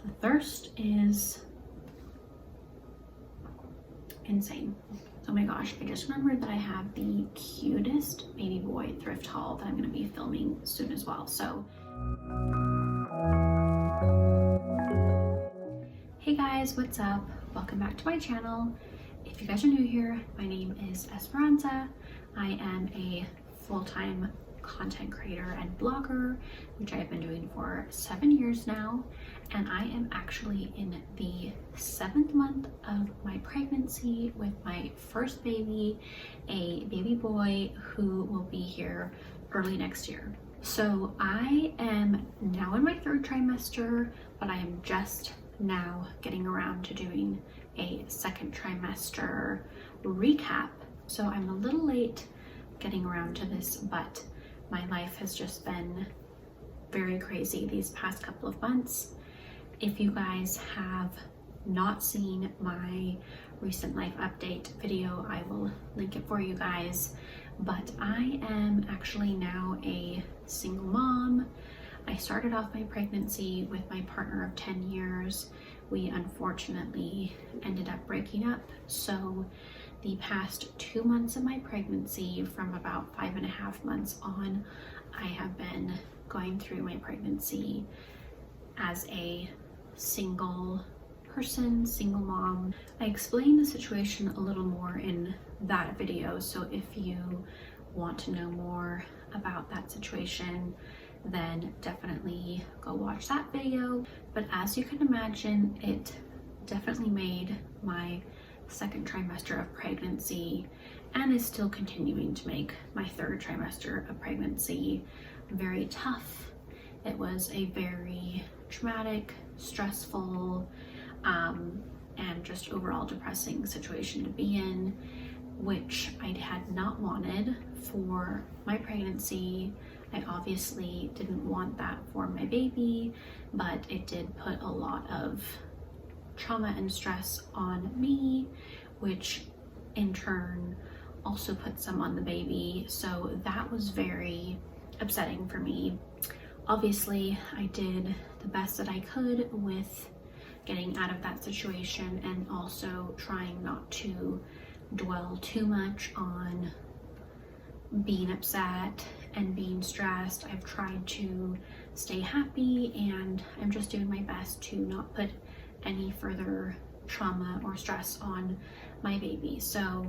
The thirst is insane. Oh my gosh, I just remembered that I have the cutest baby boy thrift haul that I'm going to be filming soon as well. So hey guys, what's up? Welcome back to my channel. If you guys are new here, my name is Esperanza. I am a full-time content creator and blogger, which I've been doing for 7 years now, and I am actually in the 7th month of my pregnancy with my first baby, a baby boy who will be here early next year. So I am now in my 3rd trimester, but I am just now getting around to doing a 2nd trimester recap. So I'm a little late getting around to this, but my life has just been very crazy these past couple of months. If you guys have not seen my recent life update video, I will link it for you guys. But I am actually now a single mom. I started off my pregnancy with my partner of 10 years. We unfortunately ended up breaking up. So the past 2 months of my pregnancy, from about 5.5 months on, I have been going through my pregnancy as a single person, single mom. I explained the situation a little more in that video, so if you want to know more about that situation, then definitely go watch that video. But as you can imagine, it definitely made my 2nd trimester of pregnancy, and is still continuing to make my 3rd trimester of pregnancy, very tough. It was a very traumatic, stressful, and just overall depressing situation to be in, which I had not wanted for my pregnancy. I obviously didn't want that for my baby, but it did put a lot of trauma and stress on me, which in turn also put some on the baby. So that was very upsetting for me. Obviously, I did the best that I could with getting out of that situation, and also trying not to dwell too much on being upset and being stressed. I've tried to stay happy, and I'm just doing my best to not put any further trauma or stress on my baby. So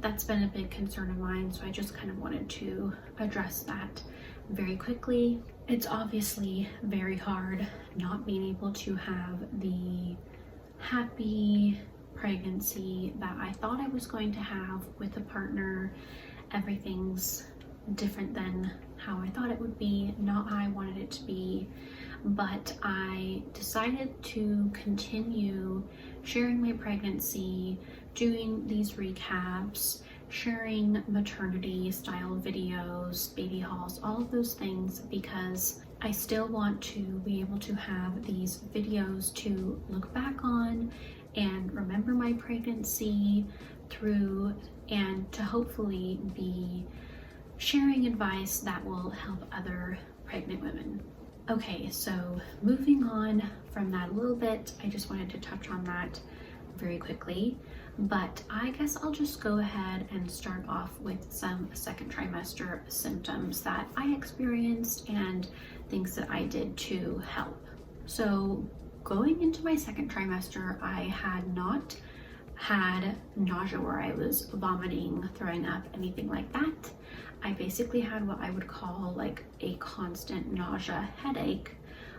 that's been a big concern of mine, so I just kind of wanted to address that very quickly. It's obviously very hard not being able to have the happy pregnancy that I thought I was going to have with a partner. Everything's different than how I thought it would be, not how I wanted it to be. But I decided to continue sharing my pregnancy, doing these recaps, sharing maternity style videos, baby hauls, all of those things, because I still want to be able to have these videos to look back on and remember my pregnancy through, and to hopefully be sharing advice that will help other pregnant women. Okay, so moving on from that a little bit, I just wanted to touch on that very quickly, but I guess I'll just go ahead and start off with some 2nd trimester symptoms that I experienced and things that I did to help. So going into my 2nd trimester, I had not had nausea where I was vomiting, throwing up, anything like that. I basically had what I would call like a constant nausea headache,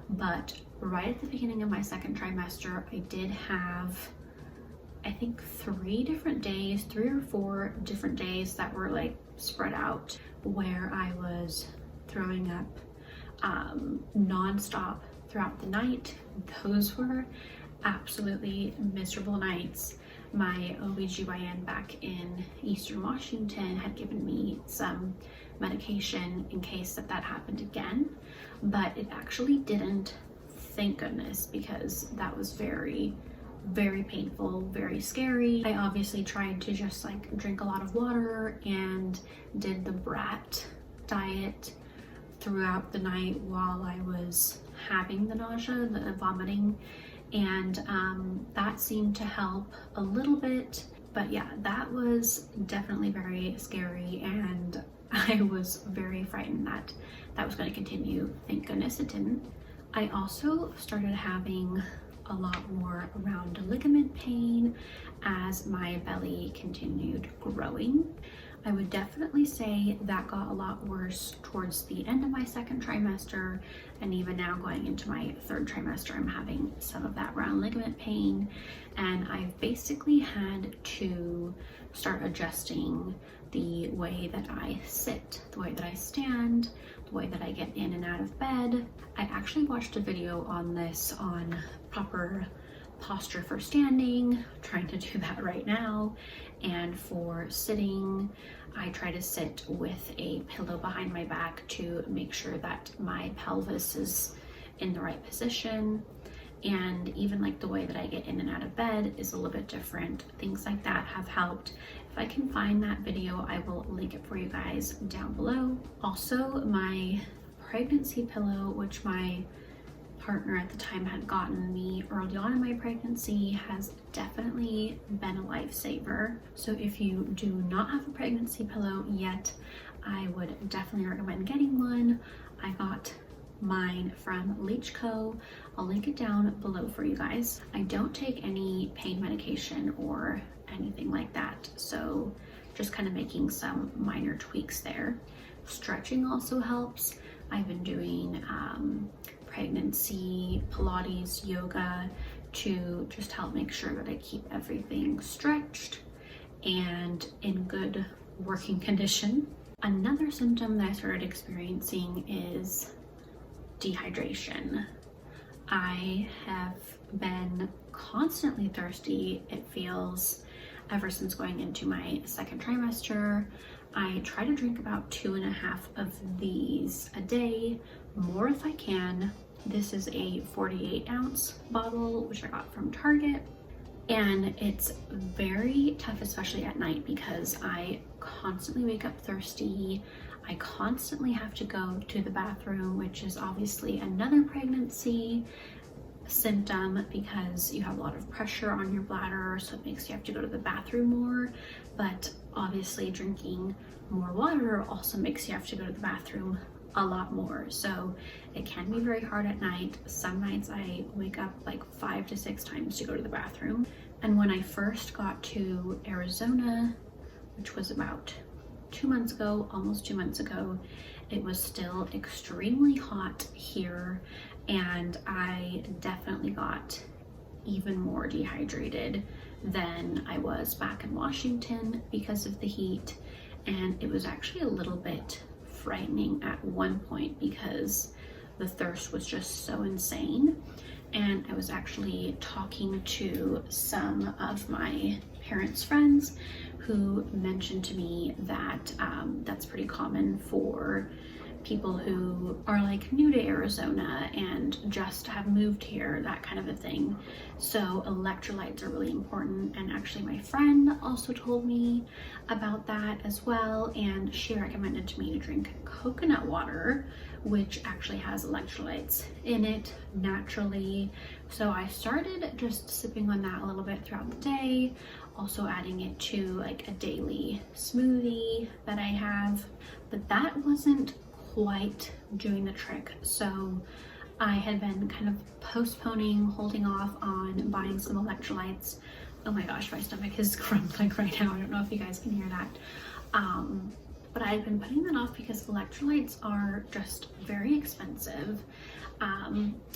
but right at the beginning of my 2nd trimester, I did have, I think 3 or 4 different days that were like spread out, where I was throwing up non-stop throughout the night. Those were absolutely miserable nights. My OBGYN back in Eastern Washington had given me some medication in case that happened again, but it actually didn't, thank goodness, because that was very, very painful, very scary. I obviously tried to just like drink a lot of water and did the brat diet throughout the night while I was having the nausea, the vomiting, and that seemed to help a little bit. But yeah, that was definitely very scary, and I was very frightened that that was going to continue. Thank goodness it didn't. I also started having a lot more around ligament pain as my belly continued growing. I would definitely say that got a lot worse towards the end of my second trimester, and even now going into my third trimester, I'm having some of that round ligament pain, and I've basically had to start adjusting the way that I sit, the way that I stand, the way that I get in and out of bed. I actually watched a video on this, on proper posture for standing, trying to do that right now, and for sitting, I try to sit with a pillow behind my back to make sure that my pelvis is in the right position, and even like the way that I get in and out of bed is a little bit different. Things like that have helped. If I can find that video, I will link it for you guys down below. Also, my pregnancy pillow, which my partner at the time had gotten me early on in my pregnancy, has definitely been a lifesaver. So if you do not have a pregnancy pillow yet, I would definitely recommend getting one. I got mine from Leech Co. I'll link it down below for you guys. I don't take any pain medication or anything like that, so just kind of making some minor tweaks there. Stretching also helps. I've been doing pregnancy Pilates, yoga to just help make sure that I keep everything stretched and in good working condition. Another symptom that I started experiencing is dehydration. I have been constantly thirsty, it feels, ever since going into my second trimester. I try to drink about 2.5 of these a day, more if I can. This is a 48-ounce bottle, which I got from Target. And it's very tough, especially at night, because I constantly wake up thirsty. I constantly have to go to the bathroom, which is obviously another pregnancy symptom because you have a lot of pressure on your bladder, so it makes you have to go to the bathroom more. But obviously drinking more water also makes you have to go to the bathroom a lot more, so it can be very hard at night. Some nights I wake up like 5 to 6 times to go to the bathroom. And when I first got to Arizona, which was about 2 months ago, almost 2 months ago, it was still extremely hot here, and I definitely got even more dehydrated than I was back in Washington because of the heat. And it was actually a little bit frightening at one point because the thirst was just so insane. And I was actually talking to some of my parents' friends who mentioned to me that that's pretty common for people who are like new to Arizona and just have moved here, that kind of a thing. So electrolytes are really important, and actually my friend also told me about that as well, and she recommended to me to drink coconut water, which actually has electrolytes in it naturally. So I started just sipping on that a little bit throughout the day, also adding it to like a daily smoothie that I have, but that wasn't quite doing the trick. So I had been kind of postponing, holding off on buying some electrolytes. Oh my gosh, my stomach is grumbling right now. I don't know if you guys can hear that. But I've been putting that off because electrolytes are just very expensive.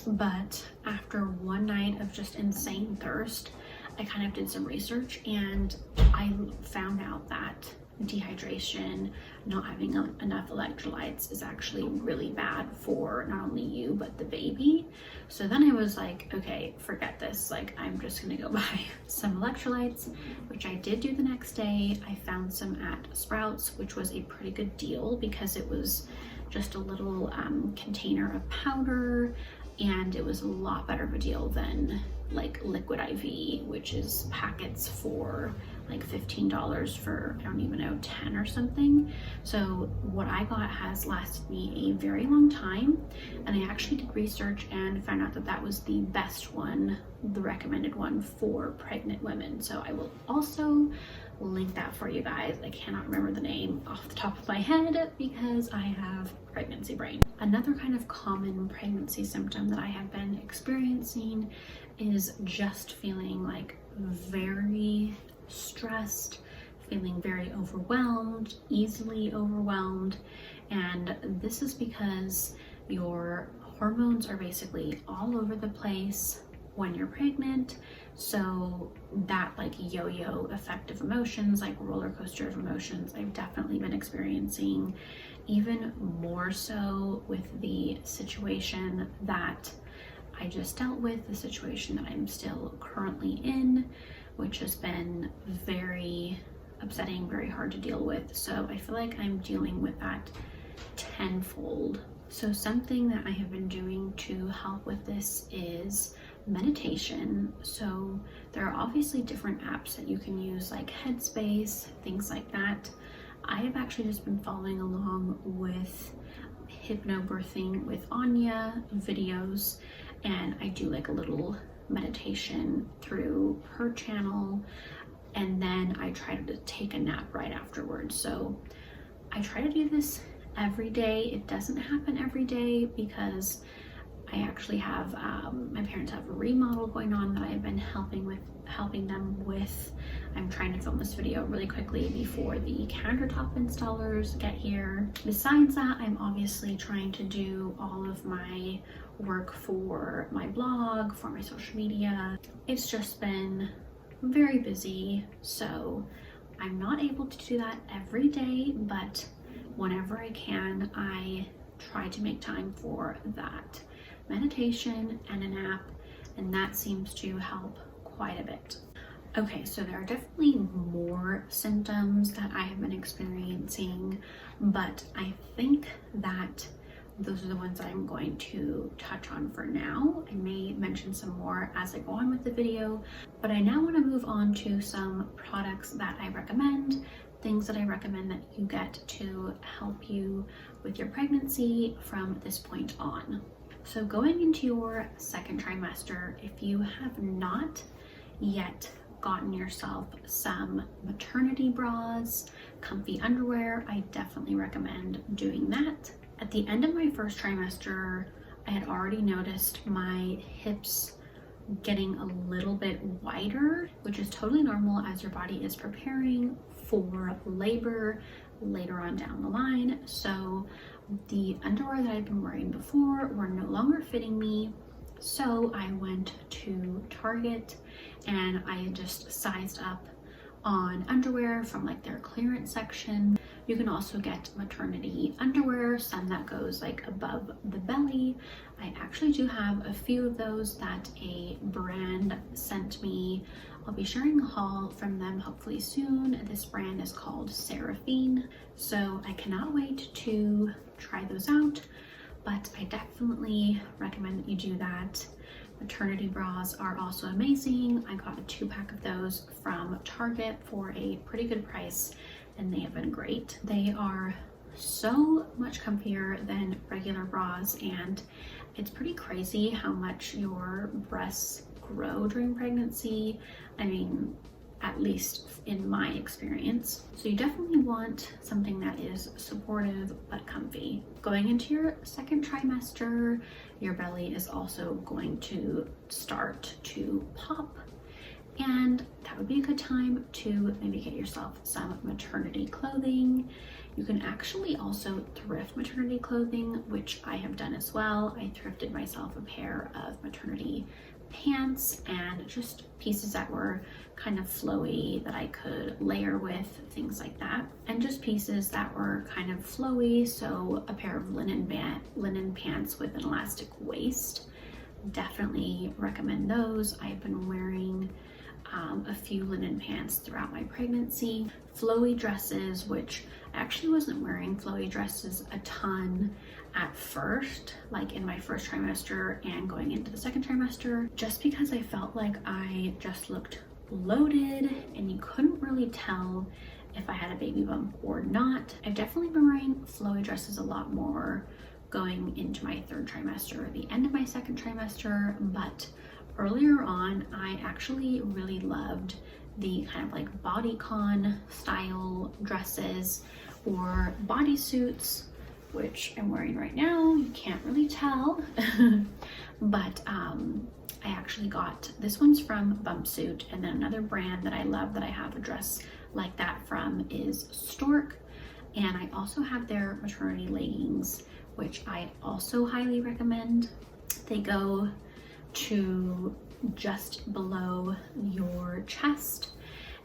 But after one night of just insane thirst, I kind of did some research, and I found out that dehydration, not having enough electrolytes, is actually really bad for not only you but the baby. So then I was like, okay, forget this, like I'm just gonna go buy some electrolytes, which I did do the next day. I found some at Sprouts, which was a pretty good deal because it was just a little container of powder, and it was a lot better of a deal than like Liquid IV, which is packets for like $15 for, I don't even know, 10 or something. So what I got has lasted me a very long time, and I actually did research and found out that that was the best one, the recommended one for pregnant women. So I will also link that for you guys. I cannot remember the name off the top of my head because I have pregnancy brain. Another kind of common pregnancy symptom that I have been experiencing is just feeling like very stressed, feeling very overwhelmed, easily overwhelmed. And this is because your hormones are basically all over the place when you're pregnant. So that like yo-yo effect of emotions, like roller coaster of emotions, I've definitely been experiencing, even more so with the situation that I just dealt with, the situation that I'm still currently in, which has been very upsetting, very hard to deal with. So I feel like I'm dealing with that tenfold. So something that I have been doing to help with this is meditation. So there are obviously different apps that you can use, like Headspace, things like that. I have actually just been following along with Hypnobirthing with Anya videos, and I do like a little meditation through her channel, and then I try to take a nap right afterwards. So I try to do this every day. It doesn't happen every day because I actually have my parents have a remodel going on that I've been helping them with. I'm trying to film this video really quickly before the countertop installers get here. Besides that, I'm obviously trying to do all of my work for my blog, for my social media. It's just been very busy, so I'm not able to do that every day, but whenever I can, I try to make time for that meditation and a nap, and that seems to help quite a bit. Okay, so there are definitely more symptoms that I have been experiencing, but I think that those are the ones I'm going to touch on for now. I may mention some more as I go on with the video, but I now want to move on to some products that I recommend, things that I recommend that you get to help you with your pregnancy from this point on. So going into your second trimester, if you have not yet gotten yourself some maternity bras, comfy underwear, I definitely recommend doing that. At the end of my first trimester, I had already noticed my hips getting a little bit wider, which is totally normal as your body is preparing for labor later on down the line. So the underwear that I'd been wearing before were no longer fitting me. So I went to Target and I just sized up on underwear from like their clearance section. You can also get maternity underwear, some that goes like above the belly. I actually do have a few of those that a brand sent me. I'll be sharing a haul from them hopefully soon. This brand is called Seraphine, so I cannot wait to try those out, but I definitely recommend that you do that. Maternity bras are also amazing. I got a 2-pack of those from Target for a pretty good price, and they have been great. They are so much comfier than regular bras, and it's pretty crazy how much your breasts grow during pregnancy. I mean, at least in my experience. So you definitely want something that is supportive but comfy. Going into your second trimester, your belly is also going to start to pop, and that would be a good time to maybe get yourself some maternity clothing. You can actually also thrift maternity clothing, which I have done as well. I thrifted myself a pair of maternity pants and just pieces that were kind of flowy that I could layer with, things like that, and just pieces that were kind of flowy. So a pair of linen pants with an elastic waist, definitely recommend those. I've been wearing a few linen pants throughout my pregnancy. Flowy dresses, which I actually wasn't wearing flowy dresses a ton at first, like in my first trimester and going into the second trimester, just because I felt like I just looked bloated and you couldn't really tell if I had a baby bump or not. I've definitely been wearing flowy dresses a lot more going into my third trimester, the end of my second trimester, but earlier on, I actually really loved the kind of like bodycon style dresses or bodysuits, which I'm wearing right now. You can't really tell, but I actually got, this one's from Bumpsuit, and then another brand that I love that I have a dress like that from is Stork, and I also have their maternity leggings, which I also highly recommend. They go to just below your chest,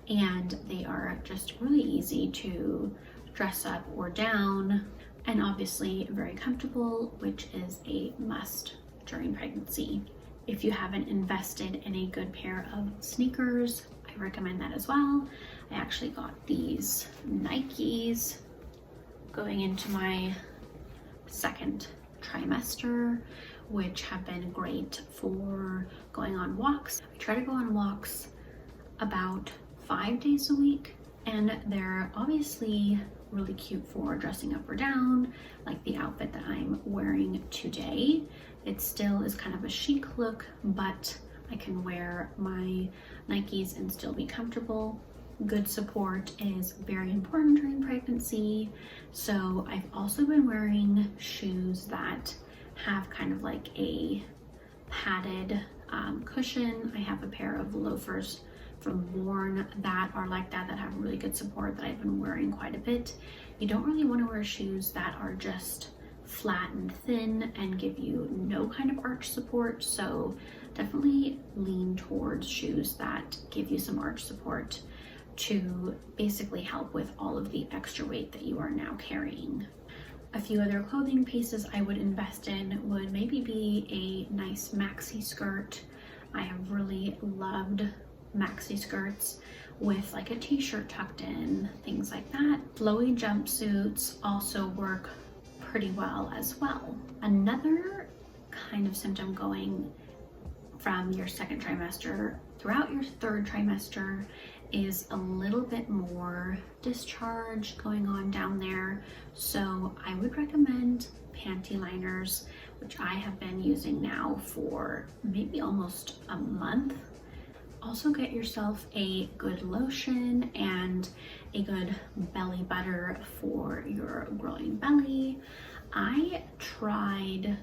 and they are just really easy to dress up or down, and obviously very comfortable, which is a must during pregnancy. If you haven't invested in a good pair of sneakers, I recommend that as well. I actually got these Nikes going into my second trimester, which have been great for going on walks. I try to go on walks about 5 days a week, and they're obviously really cute for dressing up or down, like the outfit that I'm wearing today. It still is kind of a chic look, but I can wear my Nikes and still be comfortable. Good support is very important during pregnancy. So I've also been wearing shoes that have kind of like a padded cushion. I have a pair of loafers from Worn that are like that have really good support that I've been wearing quite a bit. You don't really want to wear shoes that are just flat and thin and give you no kind of arch support, so definitely lean towards shoes that give you some arch support to basically help with all of the extra weight that you are now carrying. A few other clothing pieces I would invest in would maybe be a nice maxi skirt. I have really loved maxi skirts with like a t-shirt tucked in, things like that. Flowy jumpsuits also work pretty well as well. Another kind of symptom going from your second trimester throughout your third trimester is a little bit more discharge going on down there. So I would recommend panty liners, which I have been using now for maybe almost a month. Also get yourself a good lotion and a good belly butter for your growing belly. I tried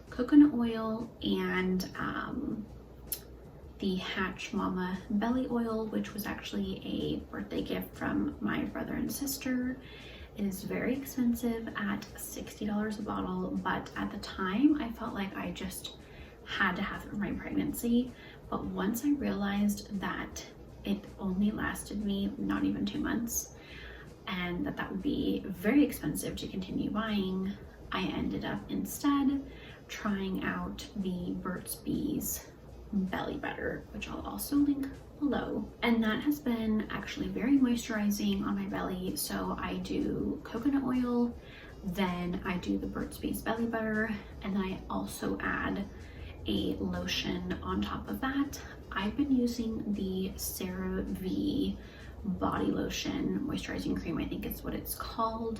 coconut oil and the Hatch Mama belly oil, which was actually a birthday gift from my brother and sister. It is very expensive at $60 a bottle, but at the time I felt like I just had to have it for my pregnancy. But once I realized that it only lasted me not even 2 months and that would be very expensive to continue buying, I ended up instead trying out the Burt's Bees belly butter, which I'll also link below. And that has been actually very moisturizing on my belly. So I do coconut oil, then I do the Burt's Bees belly butter, and then I also add a lotion on top of that. I've been using the CeraVe body lotion moisturizing cream, I think it's what it's called,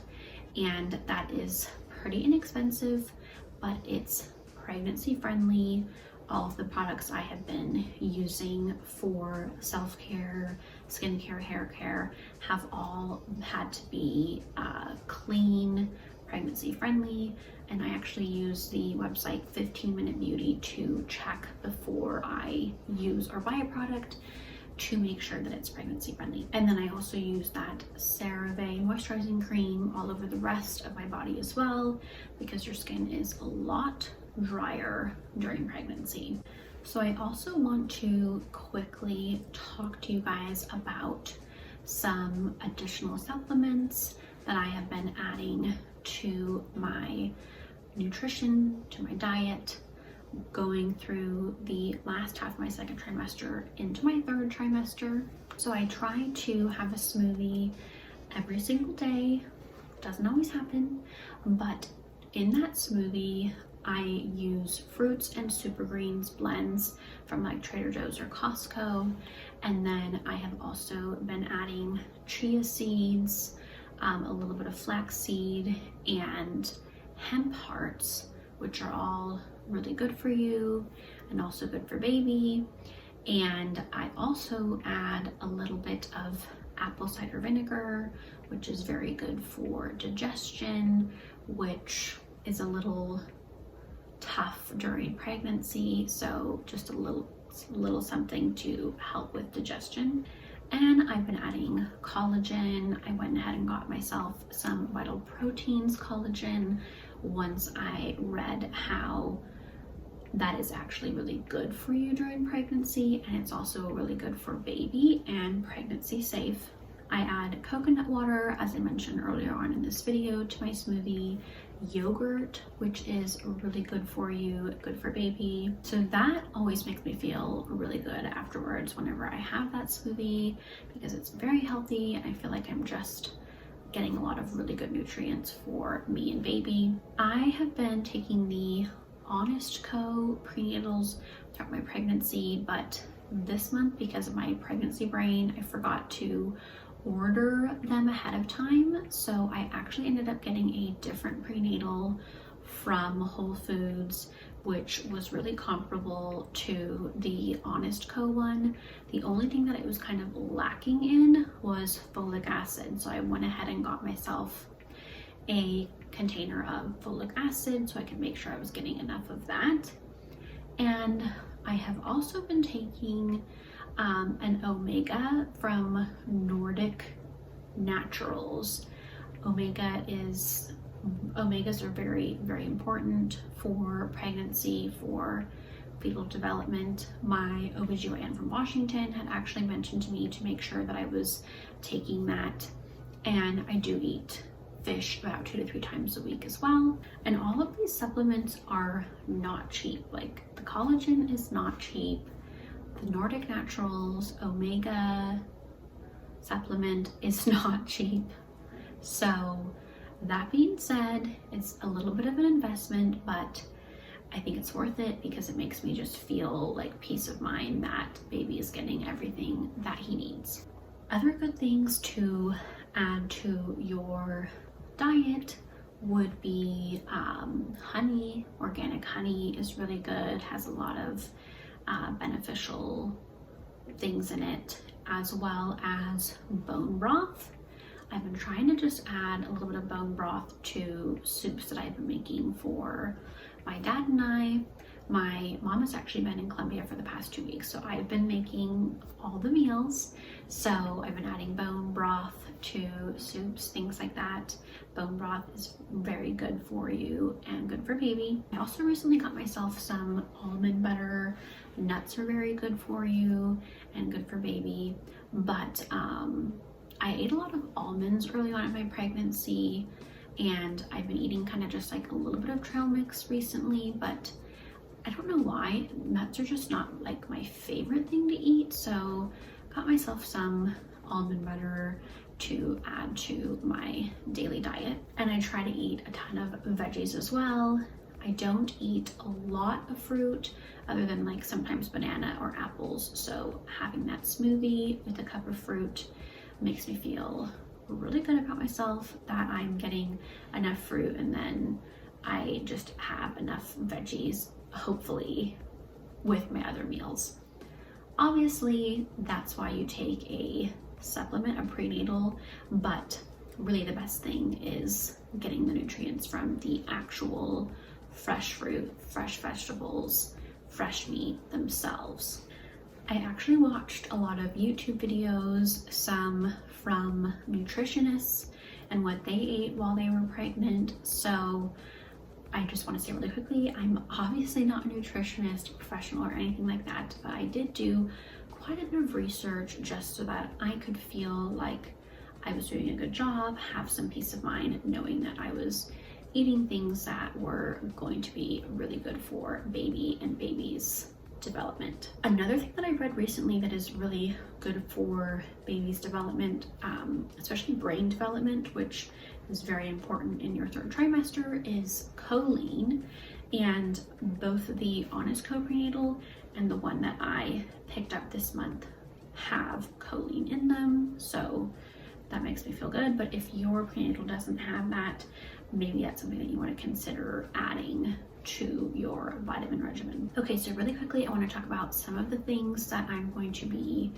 and that is pretty inexpensive, but it's pregnancy friendly. All of the products I have been using for self-care, skincare, hair care have all had to be clean, pregnancy friendly, and I actually use the website 15 Minute Beauty to check before I use or buy a product to make sure that it's pregnancy friendly. And then I also use that CeraVe moisturizing cream all over the rest of my body as well, because your skin is a lot drier during pregnancy. So I also want to quickly talk to you guys about some additional supplements that I have been adding to my nutrition, to my diet, going through the last half of my second trimester into my third trimester. So I try to have a smoothie every single day. Doesn't always happen, but in that smoothie, I use fruits and super greens blends from like Trader Joe's or Costco. And then I have also been adding chia seeds, a little bit of flaxseed, and hemp hearts, which are all really good for you and also good for baby. And I also add a little bit of apple cider vinegar, which is very good for digestion, which is a little tough during pregnancy, so just a little something to help with digestion. And I've been adding collagen. I went ahead and got myself some Vital Proteins collagen once I read how that is actually really good for you during pregnancy, and it's also really good for baby and pregnancy safe. I add coconut water, as I mentioned earlier on in this video, to my smoothie, yogurt, which is really good for you, good for baby. So that always makes me feel really good afterwards whenever I have that smoothie, because it's very healthy and I feel like I'm just getting a lot of really good nutrients for me and baby. I have been taking the Honest Co prenatals throughout my pregnancy, but this month, because of my pregnancy brain, I forgot to order them ahead of time. So I actually ended up getting a different prenatal from Whole Foods, which was really comparable to the Honest Co one. The only thing that it was kind of lacking in was folic acid. So I went ahead and got myself a container of folic acid so I could make sure I was getting enough of that. And I have also been taking an omega from Nordic Naturals. Omegas are very, very important for pregnancy, for fetal development. My OBGYN from Washington had actually mentioned to me to make sure that I was taking that, and I do eat fish about 2 to 3 times a week as well. And all of these supplements are not cheap. Like the collagen is not cheap. The Nordic Naturals omega supplement is not cheap. So that being said, it's a little bit of an investment, but I think it's worth it because it makes me just feel like peace of mind that baby is getting everything that he needs. Other good things to add to your diet would be honey. Organic honey is really good, has a lot of beneficial things in it, as well as bone broth. I've been trying to just add a little bit of bone broth to soups that I've been making for my dad and I. My mom has actually been in Colombia for the past 2 weeks, so I've been making all the meals. So I've been adding bone broth to soups, things like that. Bone broth is very good for you and good for baby. I also recently got myself some almond butter. Nuts are very good for you and good for baby, but I ate a lot of almonds early on in my pregnancy, and I've been eating kind of just like a little bit of trail mix recently, but I don't know why. Nuts are just not like my favorite thing to eat, so got myself some almond butter to add to my daily diet. And I try to eat a ton of veggies as well. I don't eat a lot of fruit other than like sometimes banana or apples, so having that smoothie with a cup of fruit makes me feel really good about myself that I'm getting enough fruit, and then I just have enough veggies, hopefully, with my other meals. Obviously, that's why you take a supplement, a prenatal, but really the best thing is getting the nutrients from the actual fresh fruit, fresh vegetables, fresh meat themselves. I actually watched a lot of YouTube videos, some from nutritionists and what they ate while they were pregnant. So I just want to say really quickly, I'm obviously not a nutritionist, professional, or anything like that, but I did do quite a bit of research just so that I could feel like I was doing a good job, have some peace of mind knowing that I was eating things that were going to be really good for baby and baby's development. Another thing that I read recently that is really good for baby's development, especially brain development, which is very important in your 3rd trimester, is choline. and both the Honest Co prenatal and the one that I picked up this month have choline in them, so that makes me feel good. But if your prenatal doesn't have that, maybe that's something that you want to consider adding to your vitamin regimen. Okay, so really quickly, I want to talk about some of the things that I'm going to be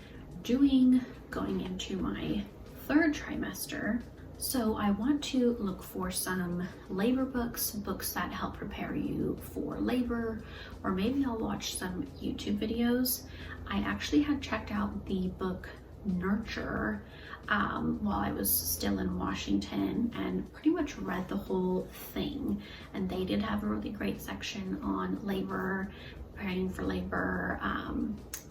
doing going into my third trimester. So I want to look for some labor books that help prepare you for labor, or maybe I'll watch some YouTube videos. I actually had checked out the book Nurture while I was still in Washington and pretty much read the whole thing. And they did have a really great section on labor, preparing for labor,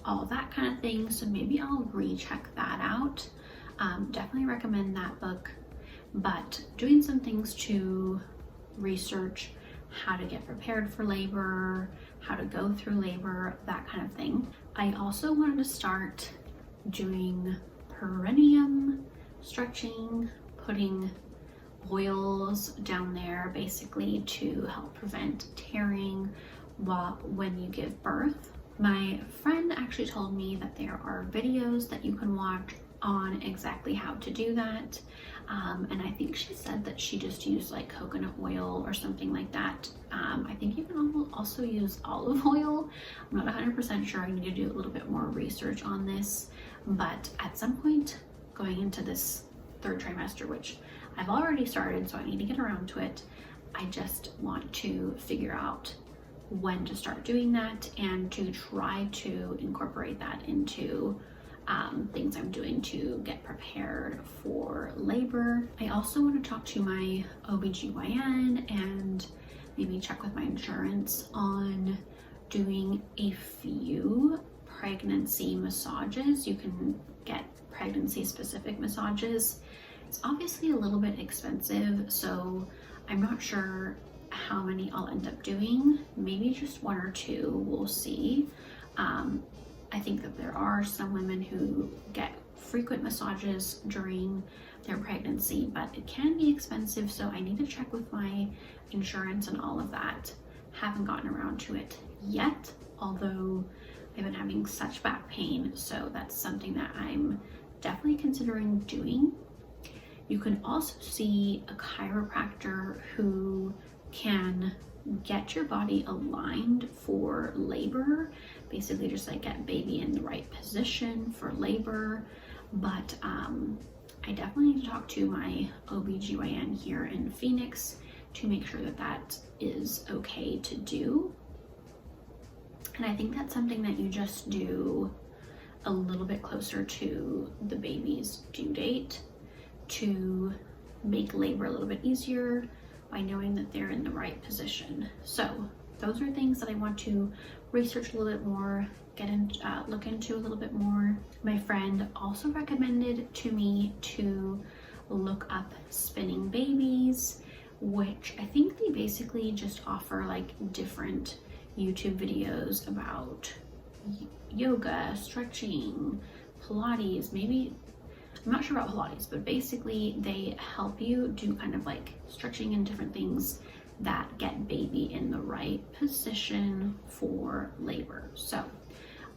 all that kind of thing. So maybe I'll recheck that out. Definitely recommend that book. But doing some things to research how to get prepared for labor, how to go through labor, that kind of thing. I also wanted to start doing perineum stretching, putting oils down there basically to help prevent tearing when you give birth. My friend actually told me that there are videos that you can watch on exactly how to do that. And I think she said that she just used like coconut oil or something like that. I think you can also use olive oil. I'm not 100% sure. I need to do a little bit more research on this, but at some point going into this third trimester, which I've already started, so I need to get around to it, I just want to figure out when to start doing that and to try to incorporate that into things I'm doing to get prepared for labor. I also want to talk to my OBGYN and maybe check with my insurance on doing a few pregnancy massages. You can get pregnancy specific massages. It's obviously a little bit expensive, so I'm not sure how many I'll end up doing. Maybe just one or two, we'll see. I think that there are some women who get frequent massages during their pregnancy, but it can be expensive, so I need to check with my insurance and all of that. Haven't gotten around to it yet, although I've been having such back pain, so that's something that I'm definitely considering doing. You can also see a chiropractor who can get your body aligned for labor, basically just like get baby in the right position for labor. But I definitely need to talk to my OBGYN here in Phoenix to make sure that that is okay to do. And I think that's something that you just do a little bit closer to the baby's due date to make labor a little bit easier by knowing that they're in the right position. So those are things that I want to research a little bit more, look into a little bit more. My friend also recommended to me to look up Spinning Babies, which I think they basically just offer like different YouTube videos about yoga, stretching, Pilates, maybe, I'm not sure about Pilates, but basically they help you do kind of like stretching and different things that get baby in the right position for labor. So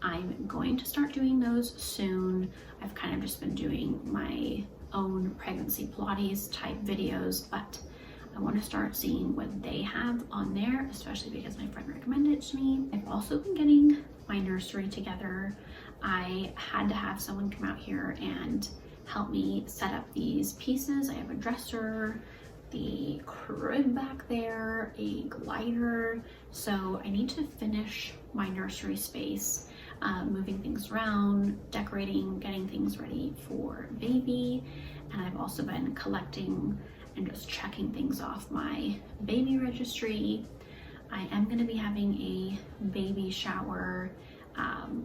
I'm going to start doing those soon. I've kind of just been doing my own pregnancy Pilates type videos, but I want to start seeing what they have on there, especially because my friend recommended it to me. I've also been getting my nursery together. I had to have someone come out here and help me set up these pieces. I have a dresser, the crib back there, a glider. So I need to finish my nursery space, moving things around, decorating, getting things ready for baby. And I've also been collecting and just checking things off my baby registry. I am going to be having a baby shower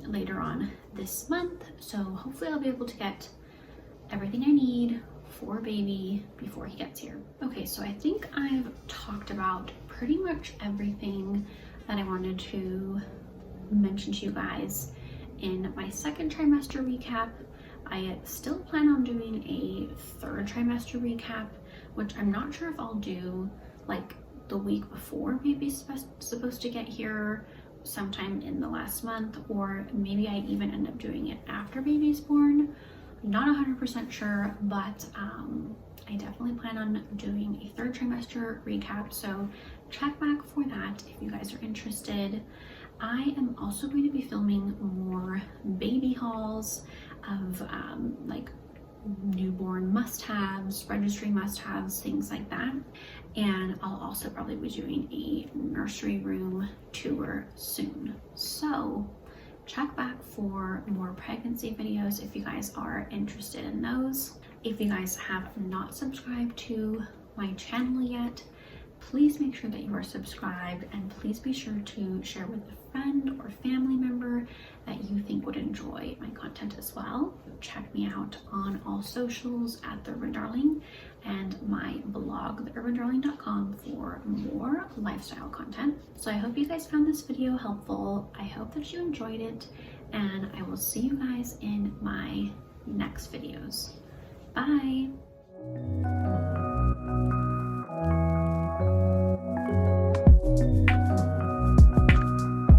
later on this month, so hopefully I'll be able to get everything I need for baby before he gets here. Okay, so I think I've talked about pretty much everything that I wanted to mention to you guys in my second trimester recap. I still plan on doing a third trimester recap, which I'm not sure if I'll do like the week before baby's supposed to get here, sometime in the last month, or maybe I even end up doing it after baby's born. I'm not 100% sure, but I definitely plan on doing a third trimester recap, so check back for that if you guys are interested. I am also going to be filming more baby hauls of like newborn must-haves, registry must-haves, things like that. And I'll also probably be doing a nursery room tour soon. So check back for more pregnancy videos if you guys are interested in those. If you guys have not subscribed to my channel yet, please make sure that you are subscribed, and please be sure to share with a friend or family member that you think would enjoy my content as well. Check me out on all socials at The Urban Darling, and my blog, theurbandarling.com, for more lifestyle content. So I hope you guys found this video helpful. I hope that you enjoyed it, and I will see you guys in my next videos. Bye!